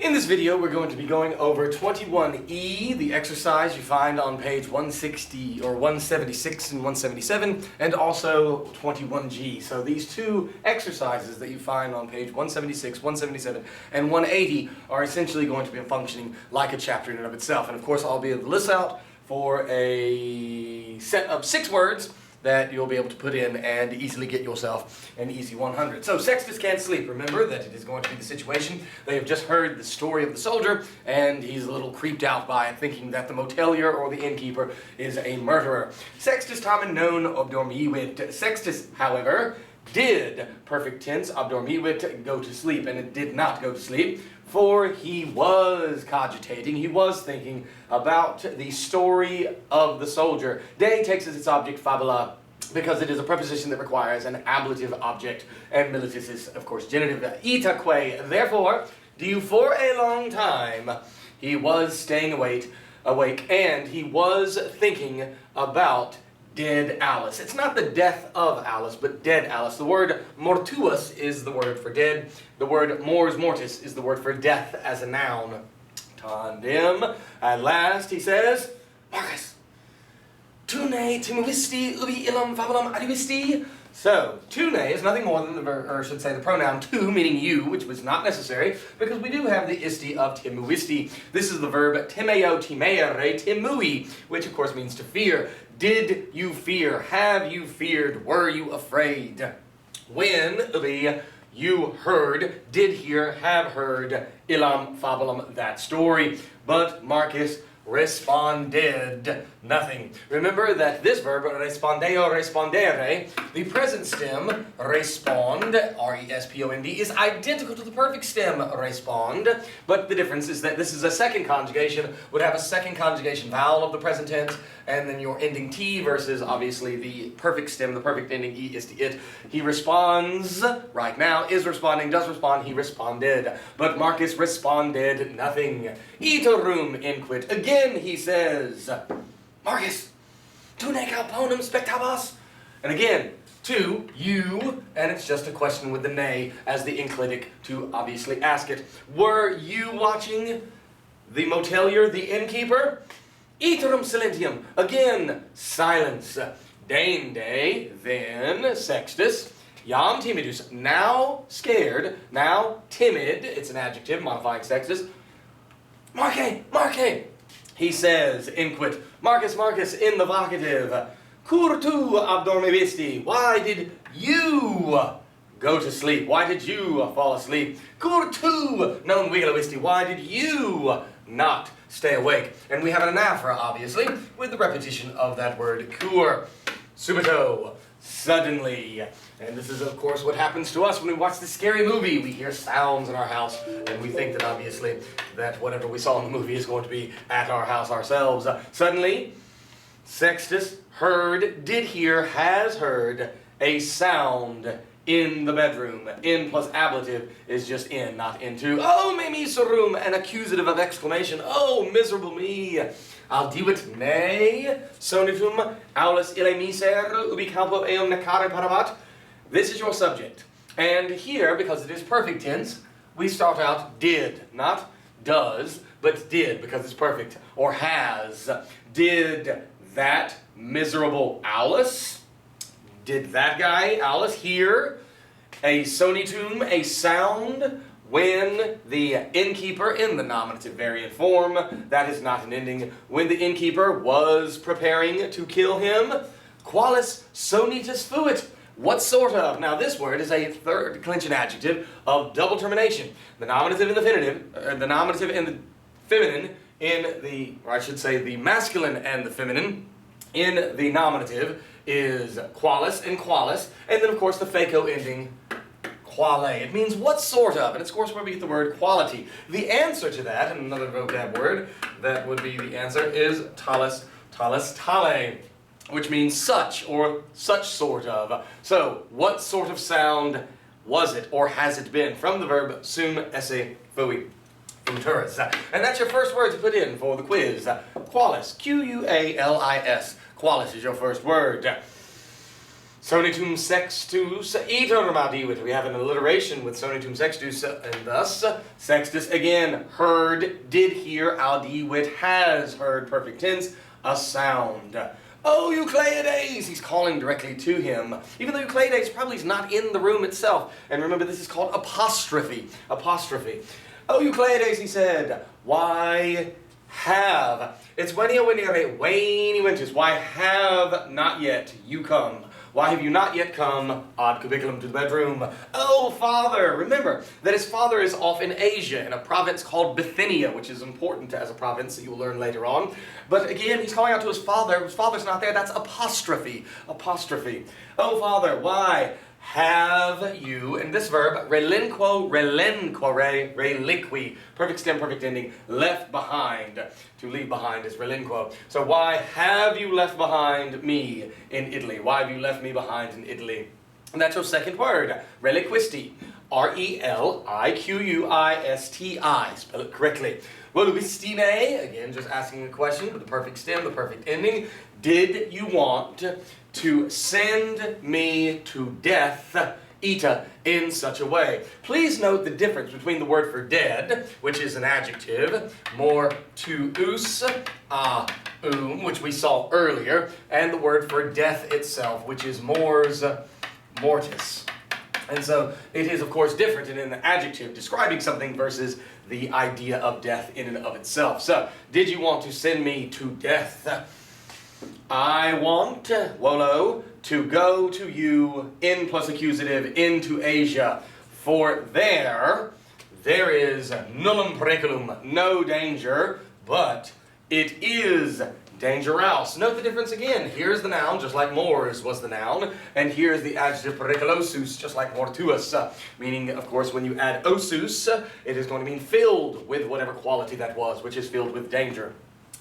In this video, we're going to be going over 21E, the exercise you find on page 160 or 176 and 177, and also 21G. So these two exercises that you find on page 176, 177, and 180 are essentially going to be functioning like a chapter in and of itself. And of course, I'll be able to list out for a set of 6 words that you'll be able to put in and easily get yourself an easy 100. So Sextus can't sleep. Remember that it is going to be the situation. They have just heard the story of the soldier, and he's a little creeped out by it, thinking that the motelier or the innkeeper is a murderer. Sextus tamen non obdormiwit. Sextus, however, did, perfect tense, obdormiwit, go to sleep, and it did not go to sleep, for he was cogitating, he was thinking about the story of the soldier. De takes as its object fabula, because it is a preposition that requires an ablative object, and militis is, of course, genitive. Itaque, therefore, do for a long time he was staying awake, and he was thinking about dead Alice. It's not the death of Alice, but dead Alice. The word mortuus is the word for dead. The word mors mortis is the word for death as a noun. Tandem. At last, he says, Marcus, tune timuisti ubi illam fabulum adivisti. So, tune is nothing more than the pronoun tu, meaning you, which was not necessary, because we do have the isti of timuisti. This is the verb timeo timere timui, which of course means to fear. Did you fear? Have you feared? Were you afraid? When the you heard, did hear, have heard, illam fabulum, that story. But Marcus responded nothing. Remember that this verb, respondeo, respondere, the present stem, respond, R-E-S-P-O-N-D, is identical to the perfect stem, respond, but the difference is that this is a second conjugation, would have a second conjugation vowel of the present tense, and then your ending T versus, obviously, the perfect stem, the perfect ending E is to it. He responds, right now, is responding, does respond, he responded. But Marcus responded nothing. Iterum inquit. Again he says, Marcus, tu nec alponum spectabas? And again, to, you, and it's just a question with the ne as the enclitic to obviously ask it. Were you watching the motelier, the innkeeper? Iterum silentium. Again, silence. Deinde, then, Sextus, jam timidus, now scared, now timid, it's an adjective modifying Sextus. Marque, Marque, he says, inquit, Marcus, Marcus, in the vocative, cur tu abdormivisti, why did you go to sleep? Why did you fall asleep? Cur tu non vigilavisti, why did you not stay awake? And we have an anaphora, obviously, with the repetition of that word cur. Subito, suddenly. And this is, of course, what happens to us when we watch this scary movie. We hear sounds in our house, and we think that, obviously, that whatever we saw in the movie is going to be at our house ourselves. Suddenly, Sextus heard, did hear, has heard a sound in the bedroom. In plus ablative is just in, not into. Oh, me miserum, an accusative of exclamation. Oh, miserable me. Aldivit ne, sonitum, aulus ille miser, ubi campo eum necare paravat. This is your subject. And here, because it is perfect tense, we start out did, not does, but did, because it's perfect, or has. Did that miserable Aulus, did that guy, Aulus, hear a sonitum, a sound, when the innkeeper, in the nominative variant form, that is not an ending, when the innkeeper was preparing to kill him? Qualis sonitus fuit. What sort of? Now this word is a third declension adjective of double termination. The nominative and the feminative, the nominative and the feminine in the, or I should say the masculine and the feminine in the nominative is qualis and qualis, and then of course the FACO ending quale. It means what sort of, and it's of course where we get the word quality. The answer to that, and another vocab word that would be the answer, is talis, talis, tale, which means such, or such sort of. So, what sort of sound was it, or has it been? From the verb sum esse fui, futurus. And that's your first word to put in for the quiz. Qualis, Q-U-A-L-I-S. Qualis is your first word. Sonitum sextus iter audivet. We have an alliteration with sonitum sextus, and thus sextus again, heard, did hear, audivet, has heard, perfect tense, a sound. Oh, Eucleides! He's calling directly to him, even though Eucleides probably is not in the room itself. And remember, this is called apostrophe. Apostrophe. Oh, Eucleides, he said, why have? It's when he went. Why have not yet you come? Why have you not yet come ad cubiculum to the bedroom? Oh, father! Remember that his father is off in Asia, in a province called Bithynia, which is important as a province that you will learn later on. But again, he's calling out to his father. His father's not there. That's apostrophe. Apostrophe. Oh, father, why have you, and this verb, relinquo, relinquere, reliqui, perfect stem, perfect ending, left behind. To leave behind is relinquo. So why have you left behind me in Italy? Why have you left me behind in Italy? And that's your second word, reliquisti. R-E-L-I-Q-U-I-S-T-I. Spell it correctly. Volubistine, again, just asking a question with the perfect stem, the perfect ending. Did you want to send me to death, ita, in such a way? Please note the difference between the word for dead, which is an adjective, more to us, which we saw earlier, and the word for death itself, which is mors mortis. And so it is, of course, different in an adjective describing something versus the idea of death in and of itself. So, did you want to send me to death? I want, volo, to go to you, in plus accusative, into Asia. For there is nullum periculum, no danger, but it is dangerous. Note the difference again. Here's the noun, just like mors was the noun, and here's the adjective periculosus, just like mortuus, meaning, of course, when you add osus, it is going to mean filled with whatever quality that was, which is filled with danger.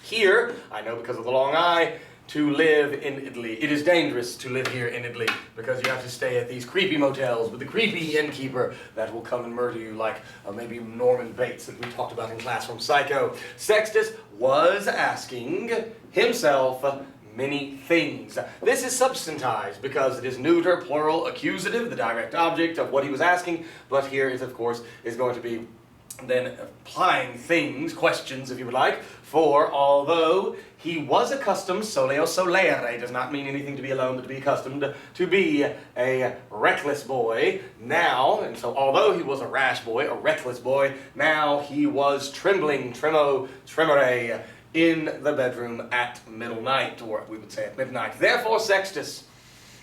Here, I know because of the long I, to live in Italy. It is dangerous to live here in Italy because you have to stay at these creepy motels with the creepy innkeeper that will come and murder you like maybe Norman Bates that we talked about in class from Psycho. Sextus was asking himself many things. This is substantized because it is neuter, plural, accusative, the direct object of what he was asking, but here is, of course, is going to be then applying things, questions if you would like, for although he was accustomed, soleo solere, does not mean anything to be alone, but to be accustomed to be a reckless boy, now, and so although he was a rash boy, a reckless boy, now he was trembling, tremere, in the bedroom at middle night, or we would say at midnight. Therefore, Sextus,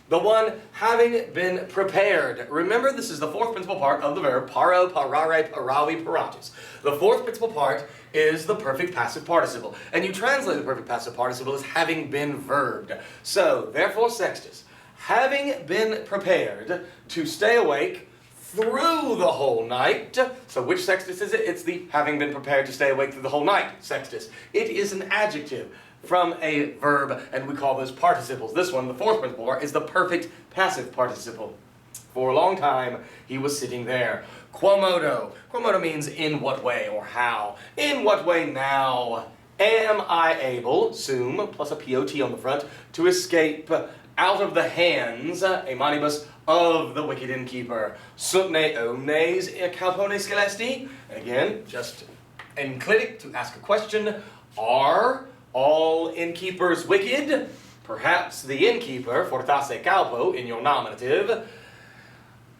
the one having been prepared. Remember, this is the fourth principal part of the verb, paro, parare, paravi, paratus. The fourth principal part is the perfect passive participle. And you translate the perfect passive participle as having been verbed. So, therefore, Sextus, having been prepared to stay awake through the whole night. So which Sextus is it? It's the having been prepared to stay awake through the whole night Sextus. It is an adjective from a verb, and we call those participles. This one, the fourth principal part, is the perfect passive participle. For a long time, he was sitting there. Quomodo. Quomodo means in what way or how. In what way now am I able, sum, plus a POT on the front, to escape out of the hands, a manibus, of the wicked innkeeper. Sutne omnes calpone scelesti. Again, just enclitic to ask a question. Are all innkeepers wicked? Perhaps the innkeeper, fortasse calpo, in your nominative,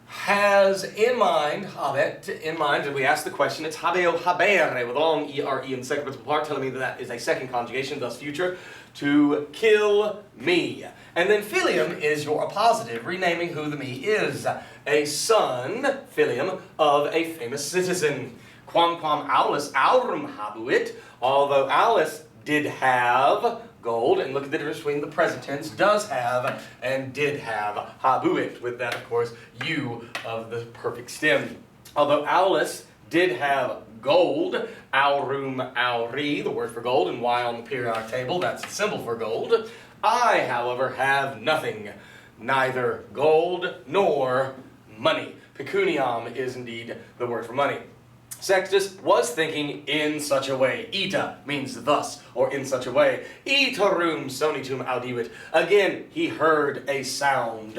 has in mind, habet, in mind, and we ask the question, it's habeo habere, with long ere in the second principal part, telling me that that is a second conjugation, thus future, to kill me. And then filium is your appositive, renaming who the me is. A son, filium, of a famous citizen. Quamquam Aulus aurum habuit, although Aulus did have gold, and look at the difference between the present tense, does have, and did have, habuit, with that, of course, you of the perfect stem. Although Aulus did have gold, aurum, auri, the word for gold, and Y on the periodic table, that's the symbol for gold. I, however, have nothing, neither gold nor money. Pecuniam is indeed the word for money. Sextus was thinking in such a way. Ita means thus, or in such a way. Iterum sonitum audivit. Again, he heard a sound.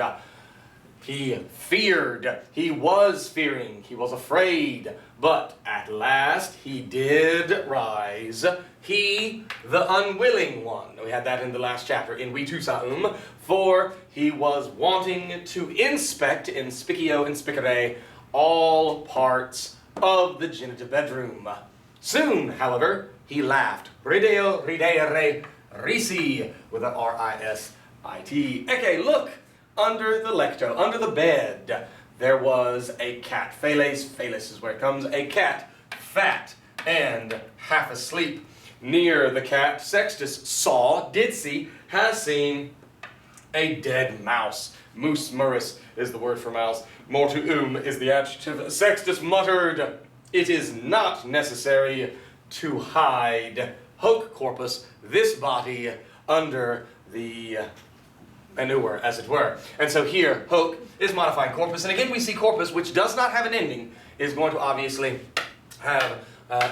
He feared. He was fearing. He was afraid. But at last he did rise. He, the unwilling one. We had that in the last chapter, in Vitusaum. For he was wanting to inspect, in spicio and spicere, all parts of the genitive bedroom. Soon, however, he laughed. Rideo, ridere, risi, with an R-I-S-I-T. Okay, look, under the lecto, under the bed, there was a cat. Feles, feles is where it comes, a cat, fat and half asleep. Near the cat, Sextus did see, has seen a dead mouse. Mus murus is the word for mouse. Mortuum is the adjective. Sextus muttered, "It is not necessary to hide hoc corpus, this body, under the manure, as it were." And so here, hoc is modifying corpus. And again, we see corpus, which does not have an ending, is going to obviously have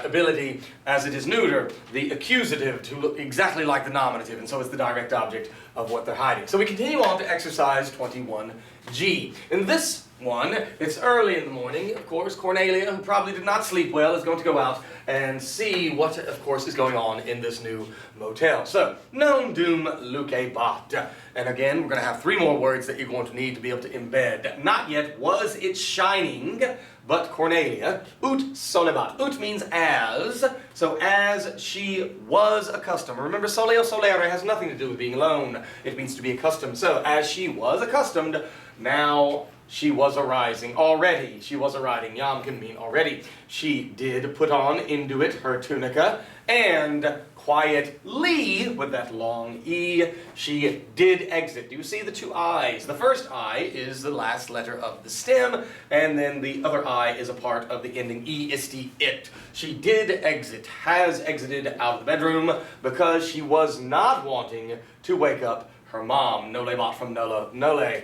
ability, as it is neuter, the accusative to look exactly like the nominative, and so it's the direct object of what they're hiding. So we continue on to exercise 21G. In this one, it's early in the morning. Of course, Cornelia, who probably did not sleep well, is going to go out and see what, of course, is going on in this new motel. So, non dum lucebat. And again, we're going to have 3 more words that you're going to need to be able to embed. Not yet was it shining, but Cornelia, ut solebat. Ut means as, so as she was accustomed. Remember, soleo solere has nothing to do with being alone. It means to be accustomed. So, as she was accustomed, now she was arising already. She was arising. Yam can mean already. She did put on induit her tunica, and quietly, with that long E, she did exit. Do you see the 2 I's? The first I is the last letter of the stem, and then the other I is a part of the ending E, isti, it. She did exit, has exited out of the bedroom, because she was not wanting to wake up her mom. Nole bot from nolo, nole.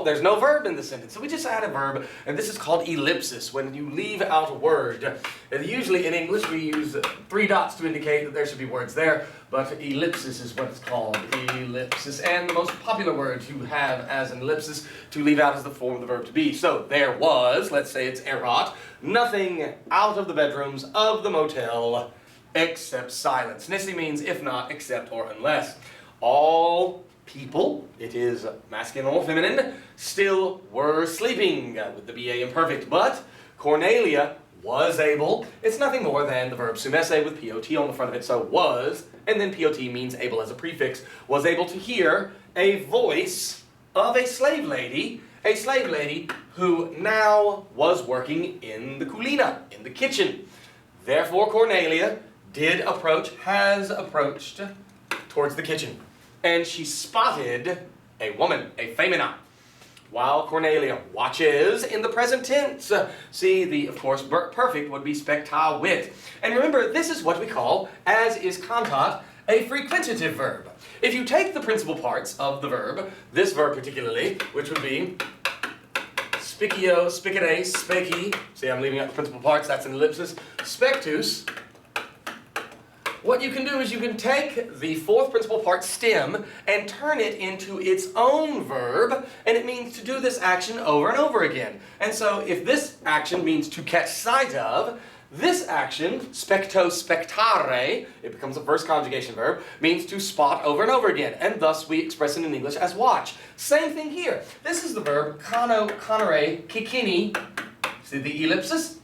There's no verb in the sentence, so we just add a verb, and this is called ellipsis, when you leave out a word. And usually in English we use 3 dots to indicate that there should be words there, but ellipsis is what it's called, ellipsis. And the most popular word to have as an ellipsis to leave out is the form of the verb to be. So there was, let's say it's erat, nothing out of the bedrooms of the motel except silence. Nisi means if not, except, or unless. All people, it is masculine or feminine, still were sleeping, with the BA imperfect, but Cornelia was able. It's nothing more than the verb sumesse with POT on the front of it, so was, and then POT means able as a prefix, was able to hear a voice of a slave lady who now was working in the kulina, in the kitchen. Therefore, Cornelia has approached towards the kitchen. And she spotted a woman, a femina, while Cornelia watches in the present tense. See, the, of course, perfect would be spectavit. And remember, this is what we call, as is cantat, a frequentative verb. If you take the principal parts of the verb, this verb particularly, which would be spicio, spicere, speci, see, I'm leaving out the principal parts, that's an ellipsis, spectus. What you can do is you can take the 4th principal part, stem, and turn it into its own verb, and it means to do this action over and over again. And so if this action means to catch sight of, this action, specto spectare, it becomes a first conjugation verb, means to spot over and over again, and thus we express it in English as watch. Same thing here. This is the verb kano, kanare, kikini, see the ellipsis?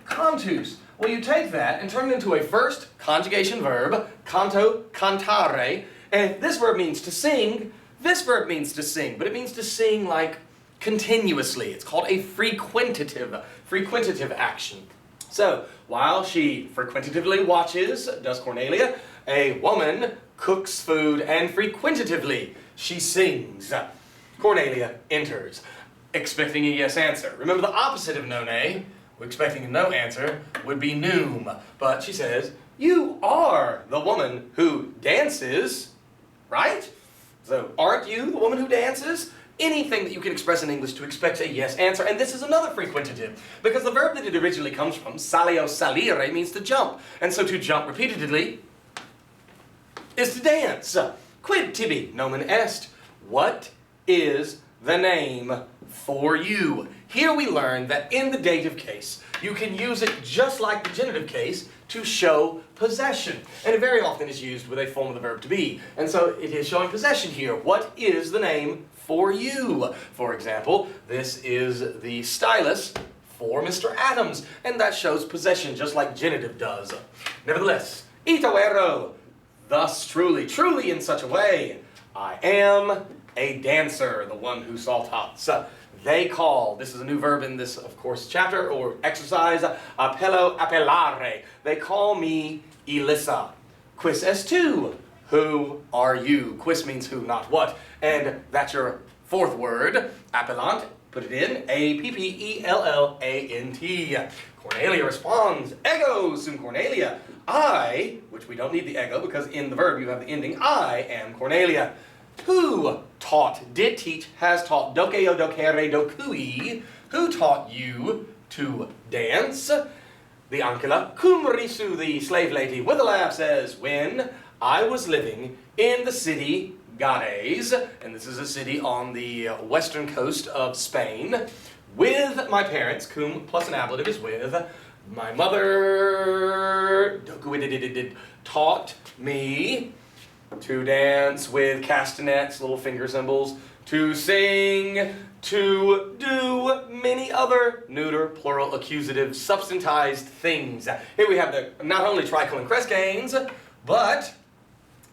Cantus. Well, you take that and turn it into a first conjugation verb, canto, cantare, and if this verb means to sing, this verb means to sing, but it means to sing like continuously. It's called a frequentative action. So, while she frequentatively watches, does Cornelia, a woman cooks food, and frequentatively she sings. Cornelia enters, expecting a yes answer. Remember the opposite of none, expecting a no answer, would be noom. But she says, you are the woman who dances, right? So, aren't you the woman who dances? anything that you can express in English to expect a yes answer. And this is another frequentative, because the verb that it originally comes from, salio salire, means to jump. And so to jump repeatedly is to dance. Quid tibi nomen est. What is the name for you? Here we learn that in the dative case, you can use it just like the genitive case to show possession. And it very often is used with a form of the verb to be. And so it is showing possession here. What is the name for you? For example, this is the stylus for Mr. Adams. And that shows possession just like genitive does. Nevertheless, ito ero. Thus, truly in such a way, I am a dancer, the one who saltats. They call, this is a new verb in this, of course, chapter or exercise, appello appellare. They call me Elissa. Quis est tu? Who are you? Quis means who, not what. And that's your fourth word, appellant. Put it in, A-P-P-E-L-L-A-N-T. Cornelia responds, ego sum Cornelia. I, which we don't need the ego because in the verb you have the ending, I am Cornelia. Who taught, did teach, has taught, dokeo dokere dokui, who taught you to dance? The Ancilla, cum risu, the slave lady, with a laugh says, when I was living in the city Gades, and this is a city on the western coast of Spain, with my parents, cum plus an ablative is with, my mother taught me to dance with castanets, little finger cymbals, to sing, to do many other neuter, plural, accusative, substantized things. Here we have the not only tricolon-crescanes, but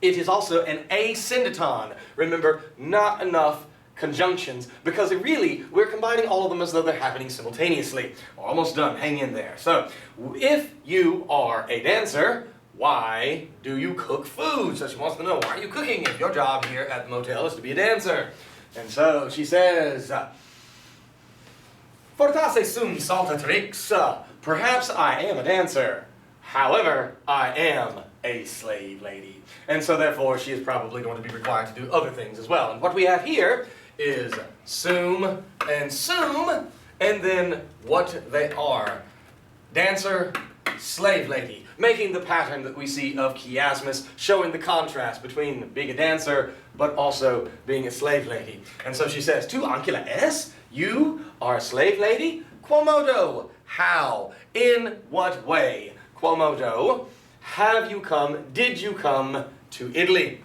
it is also an asyndeton. Remember, not enough conjunctions, because we're combining all of them as though they're happening simultaneously. We're almost done, hang in there. So, if you are a dancer, why do you cook food? So she wants to know, why are you cooking if your job here at the motel is to be a dancer? And so she says, fortasse sum saltatrix, perhaps I am a dancer. However, I am a slave lady. And so therefore she is probably going to be required to do other things as well. And what we have here is sum, and then what they are. Dancer, slave lady, making the pattern that we see of chiasmus, showing the contrast between being a dancer but also being a slave lady. And so she says, tu ancilla es? You are a slave lady? Quomodo? How? In what way? Quomodo? Have you come, did you come to Italy?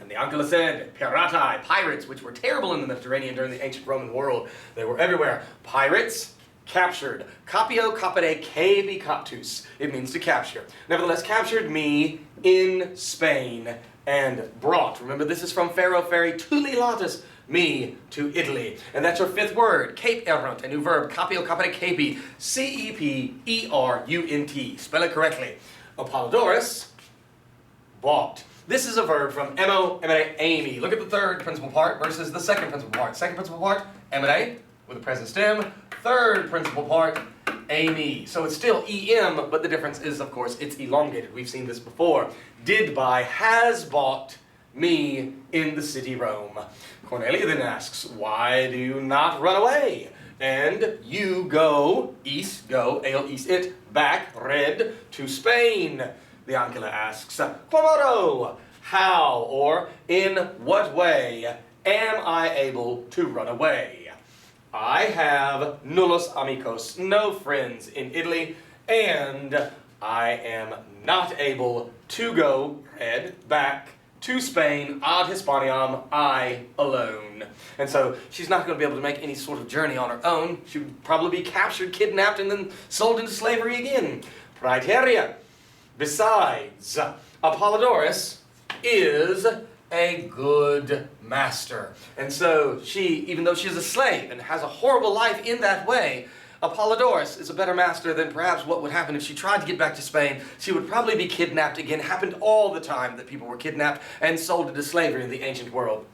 And the Ancilla said, piratae, pirates, which were terrible in the Mediterranean during the ancient Roman world. They were everywhere. Pirates, captured. Capio capere caebi captus. It means to capture. Nevertheless, captured me in Spain and brought. Remember, this is from Faro Ferry, tuli latus, me to Italy. And that's your fifth word, cape erunt, a new verb, capio capere caebi, C-E-P-E-R-U-N-T. Spell it correctly. Apollodorus, bought. This is a verb from emo, emere, amy. Look at the third principal part versus the second principal part. Second principal part, emere, with a present stem. Third principal part, amy. So it's still em, but the difference is, of course, it's elongated. We've seen this before. Did buy, has bought me in the city Rome. Cornelia then asks, why do you not run away? And you go, east, go, ale, east, it, back, red, to Spain. The Ancilla asks, quomodo? How, or in what way, am I able to run away? I have nullos amicos, no friends in Italy, and I am not able to go, red, back, to Spain, ad Hispaniam, I alone. And so she's not going to be able to make any sort of journey on her own. She would probably be captured, kidnapped, and then sold into slavery again. Praeteria. Besides, Apollodorus is a good master. And so she, even though she's a slave and has a horrible life in that way, Apollodorus is a better master than perhaps what would happen if she tried to get back to Spain. She would probably be kidnapped again. It happened all the time that people were kidnapped and sold into slavery in the ancient world.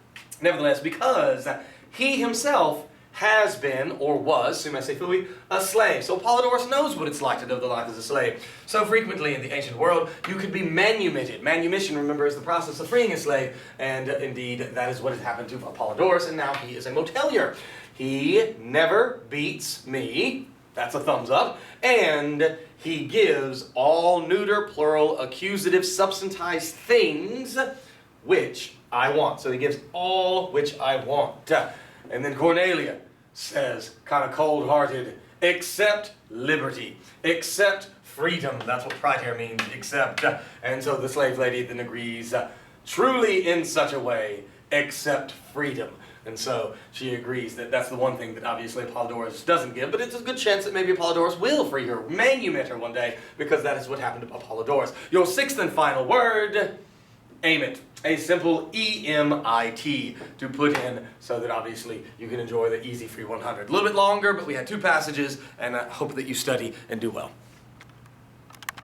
Nevertheless, because he himself has been, or was, summe se fui, a slave. So Apollodorus knows what it's like to live the life as a slave. So frequently in the ancient world, you could be manumitted. Manumission, remember, is the process of freeing a slave, and indeed, that is what has happened to Apollodorus, and now he is a motelier. He never beats me, that's a thumbs up, and he gives all neuter, plural, accusative, substantized things which I want. So he gives all which I want. And then Cornelia says, kind of cold-hearted, accept liberty, accept freedom. That's what praeter means, accept. And so the slave lady then agrees, truly in such a way, accept freedom. And so she agrees that that's the one thing that obviously Apollodorus doesn't give, but it's a good chance that maybe Apollodorus will free her, manumit her one day, because that is what happened to Apollodorus. Your sixth and final word, amit. A simple E-M-I-T to put in so that obviously you can enjoy the Easy Free 100. A little bit longer, but we had 2 passages, and I hope that you study and do well.